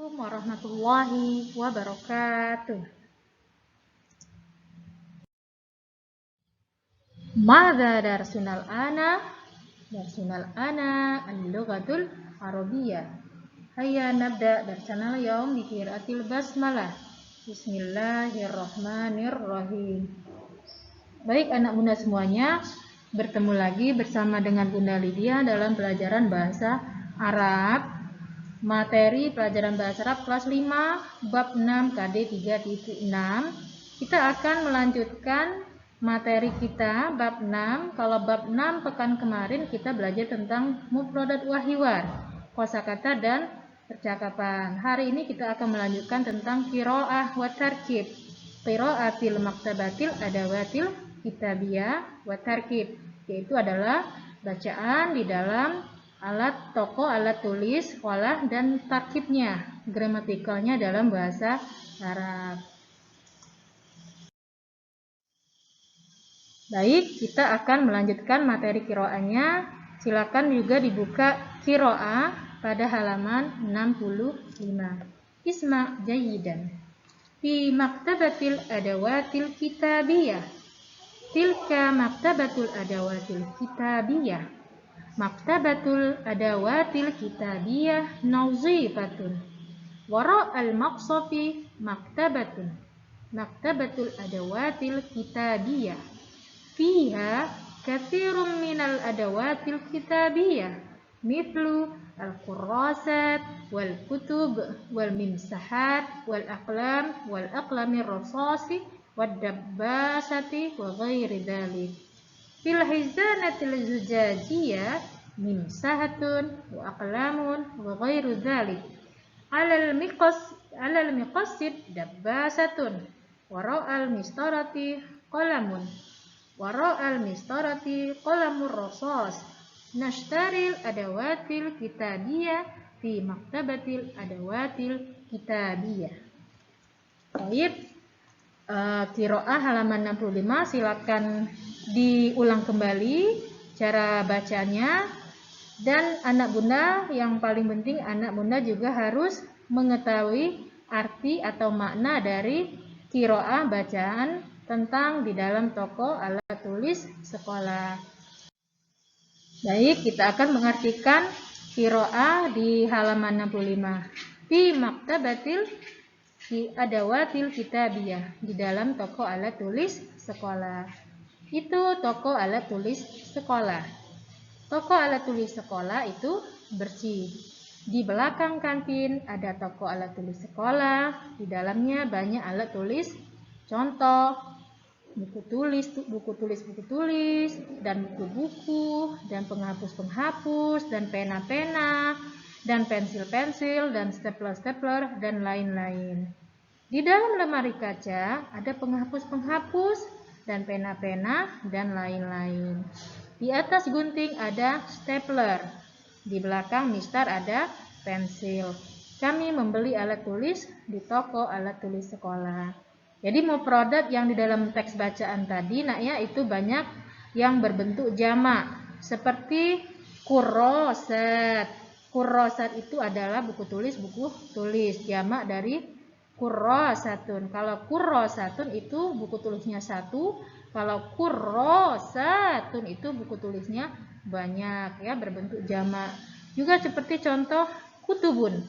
Assalamualaikum warahmatullahi wabarakatuh. Mada darsunal ana? Darsunal ana al-lughatul arabiyyah. Hayya nabda darsanal yaum bi qiraatil basmalah. Bismillahirrahmanirrahim. Baik anak bunda semuanya, bertemu lagi bersama dengan Bunda Lydia dalam pelajaran bahasa Arab. Materi pelajaran bahasa Arab kelas 5 bab 6 KD 3.6. Kita akan melanjutkan materi kita bab 6. Kalau bab 6 pekan kemarin kita belajar tentang mufradat wa hiwar, kosakata dan percakapan. Hari ini kita akan melanjutkan tentang qiraah wa tarkib. Qiraatil maktabatil adawatil kitabiyah wa tarkib, yaitu adalah bacaan di dalam alat toko, alat tulis, sekolah, dan tarkibnya, gramatikalnya dalam bahasa Arab. Baik, kita akan melanjutkan materi qiraahnya. Silakan juga dibuka qiraah pada halaman 65. Isma jayidan. Fi maktabatil adawatil kitabiyah. Tilka maktabatul adawatil kitabiyah. Maktabatul adawatil kitabiyah nazifatun. Wara'al maqsafi maktabatun. Maktabatul adawatil kitabiyah. Fiha katsirun minal adawatil kitabiyah. Mithlu al-kurrasat wal kutub wal mimsahat wal aqlam wal aqlamir rasasi wad dabbasati wa ghairi dzalik. Fil hizanatil zujajiyah mimsahatun wa aqlamun wa ghairu dzalik. Alal miqasid dabbasatun. Wara'al mistarati qalamun. Wara'al mistarati qalamur rasas. Nashtaril adawatil kitabiyah fi maktabatil adawatil kitabiyah. Baik. Qiraah halaman 65, silakan diulang kembali cara bacanya, dan anak bunda yang paling penting anak bunda juga harus mengetahui arti atau makna dari qiraah bacaan tentang di dalam toko alat tulis sekolah. Baik, kita akan mengartikan qiraah di halaman 65. Fi maktabatil adawatil kitabiyah, di dalam toko alat tulis sekolah. Itu toko alat tulis sekolah. Toko alat tulis sekolah itu bersih. Di belakang kantin ada toko alat tulis sekolah. Di dalamnya banyak alat tulis, contoh buku tulis, dan buku-buku, dan penghapus-penghapus, dan pena-pena, dan pensil-pensil, dan stapler-stapler, dan lain-lain. Di dalam lemari kaca ada penghapus-penghapus dan pena-pena dan lain-lain. Di atas gunting ada stapler. Di belakang mistar ada pensil. Kami membeli alat tulis di toko alat tulis sekolah. Jadi mufradat yang di dalam teks bacaan tadi nak ya, itu banyak yang berbentuk jamak, seperti kurrosat. Kurrosat itu adalah buku tulis, jamak dari kurrosatun. Kalau kurrosatun itu buku tulisnya satu, kalau kurrosatun itu buku tulisnya banyak ya, berbentuk jamak. Juga seperti contoh kutubun.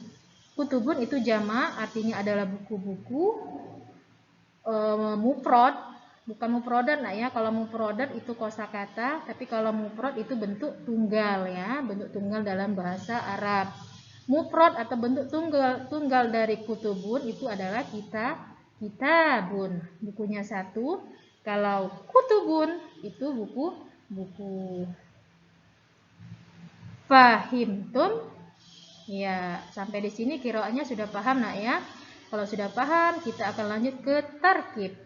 Kutubun itu jamak, artinya adalah buku-buku. Mufrad, bukan mufradat nak ya. Kalau mufradat itu kosakata, tapi kalau mufrad itu bentuk tunggal ya, bentuk tunggal dalam bahasa Arab. Mufrad atau bentuk tunggal dari kutubun itu adalah kitabun, bukunya satu. Kalau kutubun itu buku-buku. Fahimtum? Ya, sampai di sini qiraahnya sudah paham nak ya. Kalau sudah paham, kita akan lanjut ke tarkib.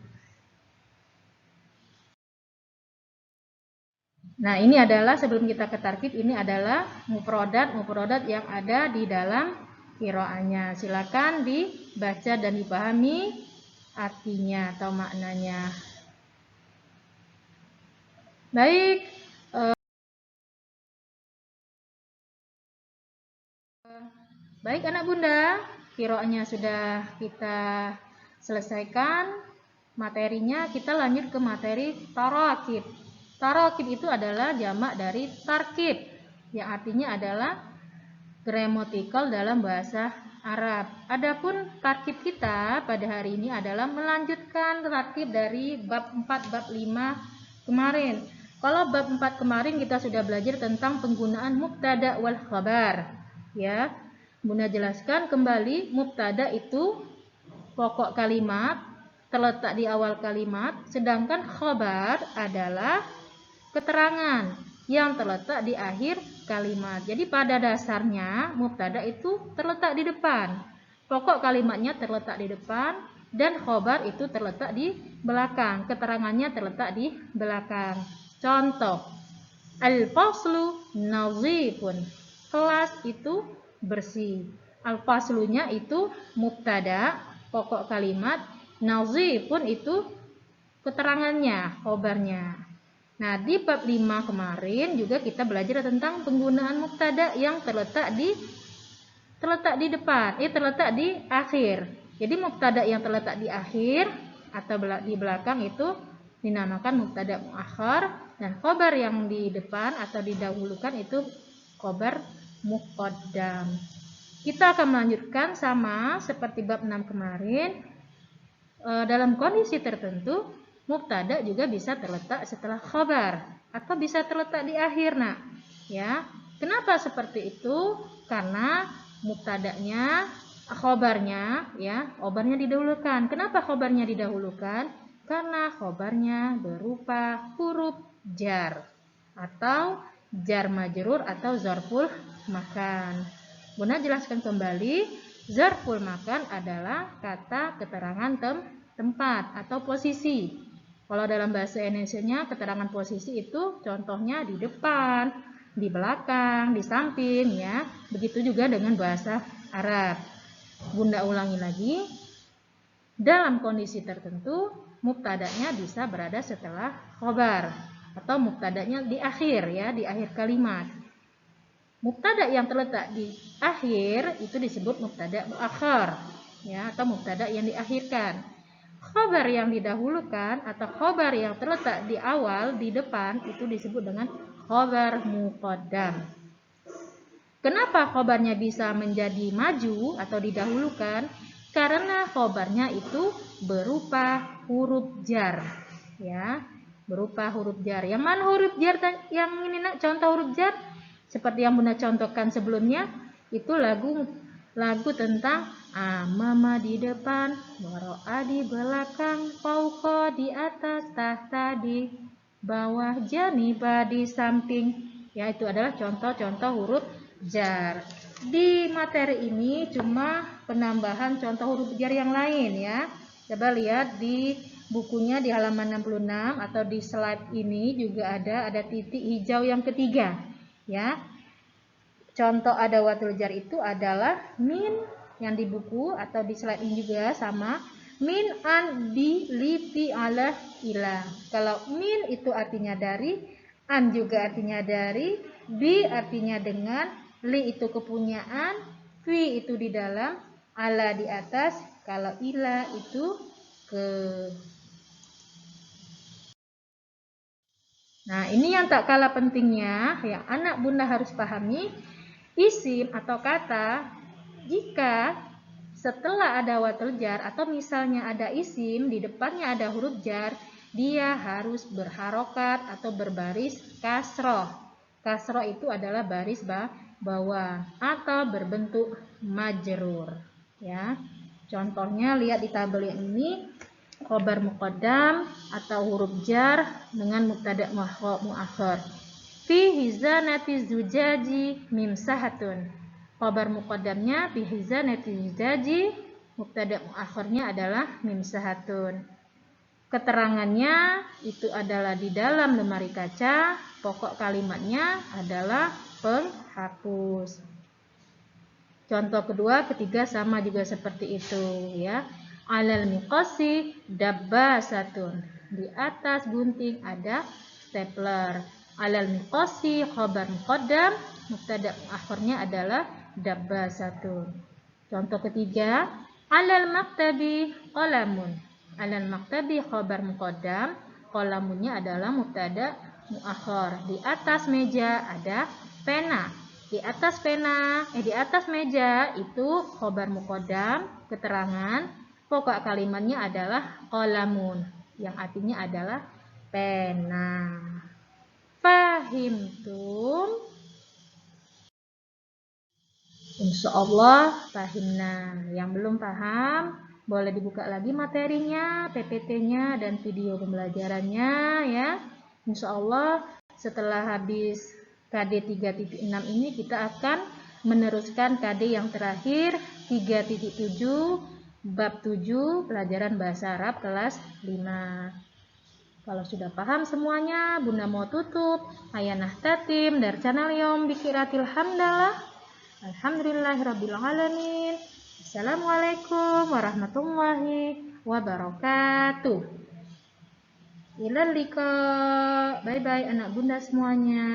Nah, ini adalah sebelum kita ke tarkib, ini adalah mufradat yang ada di dalam qiraahnya. Silakan dibaca dan dipahami artinya atau maknanya. Baik, baik anak bunda, Qiraatnya sudah kita selesaikan materinya, kita lanjut ke materi tarakib. Tarakib itu adalah jamak dari tarkib, yang artinya adalah gramatikal dalam bahasa Arab. Adapun tarkib kita pada hari ini adalah melanjutkan tarkib dari bab 4, bab 5 kemarin. Kalau bab 4 kemarin kita sudah belajar tentang penggunaan mubtada wal khabar. Ya, Bunda jelaskan kembali, mubtada itu pokok kalimat, terletak di awal kalimat, sedangkan khabar adalah keterangan yang terletak di akhir kalimat. Jadi pada dasarnya mubtada itu terletak di depan, pokok kalimatnya terletak di depan, dan khabar itu terletak di belakang, keterangannya terletak di belakang. Contoh, al-faslu nazifun, kelas itu bersih. Al-faslunya itu mubtada, pokok kalimat, nazifun itu keterangannya, khabarnya. Nah, di bab 5 kemarin juga kita belajar tentang penggunaan mubtada yang terletak di depan, terletak di akhir. Jadi mubtada yang terletak di akhir atau di belakang itu dinamakan mubtada muakhar, dan khabar yang di depan atau didahulukan itu khabar muqaddam. Kita akan melanjutkan sama seperti bab 6 kemarin. Dalam kondisi tertentu mubtada juga bisa terletak setelah khabar atau bisa terletak di akhir, Nak. Ya. Kenapa seperti itu? Karena mubtadanya, khabarnya didahulukan. Kenapa khabarnya didahulukan? Karena khabarnya berupa huruf jar atau jar majrur atau zarful makan. Bunda jelaskan kembali, zarful makan adalah kata keterangan tempat atau posisi. Kalau dalam bahasa Indonesianya keterangan posisi itu contohnya di depan, di belakang, di samping, ya. Begitu juga dengan bahasa Arab. Bunda ulangi lagi. Dalam kondisi tertentu mubtadanya bisa berada setelah khabar atau mubtadanya di akhir, ya, di akhir kalimat. Mubtada yang terletak di akhir itu disebut mubtada muakhar, ya, atau mubtada yang diakhirkan. Khabar yang didahulukan atau khabar yang terletak di awal, di depan, itu disebut dengan khabar muqaddam. Kenapa khabarnya bisa menjadi maju atau didahulukan? Karena khabarnya itu berupa huruf jar, ya, berupa huruf jar. Yang mana huruf jar? Yang ini, Nak, contoh huruf jar seperti yang Bunda contohkan sebelumnya, itu lagu tentang amama di depan, waro'a di belakang, fauqa di atas, tahta di bawah, janiba di samping. Ya, itu adalah contoh-contoh huruf jar. Di materi ini cuma penambahan contoh huruf jar yang lain, ya. Coba lihat di bukunya di halaman 66 atau di slide ini juga ada titik hijau yang ketiga, ya. Contoh adawatul jar itu adalah min yang di buku atau di slide ini juga sama, min, an, bi, li, fi, ala, ila. Kalau min itu artinya dari, an juga artinya dari, bi artinya dengan, li itu kepunyaan, fi itu di dalam, ala di atas, kalau ila itu ke. Nah, ini yang tak kalah pentingnya yang anak Bunda harus pahami. Isim atau kata, jika setelah ada adawatul jar atau misalnya ada isim di depannya ada huruf jar, dia harus berharokat atau berbaris kasroh. Kasroh itu adalah baris bawah atau berbentuk majrur, ya. Contohnya lihat di tabel ini, khabar muqaddam atau huruf jar dengan mubtada muakhar. Fi hizanati zujaji mimsahatun. Khabar muqaddamnya fi hizanati zujaji, mubtada muakhirnya adalah mimsahatun. Keterangannya itu adalah di dalam lemari kaca, pokok kalimatnya adalah penghapus. Contoh kedua, ketiga sama juga seperti itu, ya. Alal miqasi dabbasatun. Di atas gunting ada stapler. Alal miqasi khabar muqaddam, mubtada muakhirnya adalah dabbasatun. Contoh ketiga, alal maktabi qalamun. Alal maktabi khabar muqaddam, qalamunnya adalah mubtada muakhar. Di atas meja ada pena. Di atas meja itu khabar muqaddam, keterangan, pokok kalimatnya adalah qalamun, yang artinya adalah pena. Fahimtum? Insya Allah pahimna. Yang belum paham, boleh dibuka lagi materinya, PPT-nya, dan video pembelajarannya ya. Insya Allah setelah habis KD 3.6 ini kita akan meneruskan KD yang terakhir 3.7 bab 7 pelajaran bahasa Arab kelas 5. Kalau sudah paham semuanya, Bunda mau tutup. Ayanah tatim dari channel Yom Bikiratil Hamdalah. Alhamdulillahirabbil alamin. Assalamualaikum warahmatullahi wabarakatuh. Ilal liqa. Bye bye anak bunda semuanya.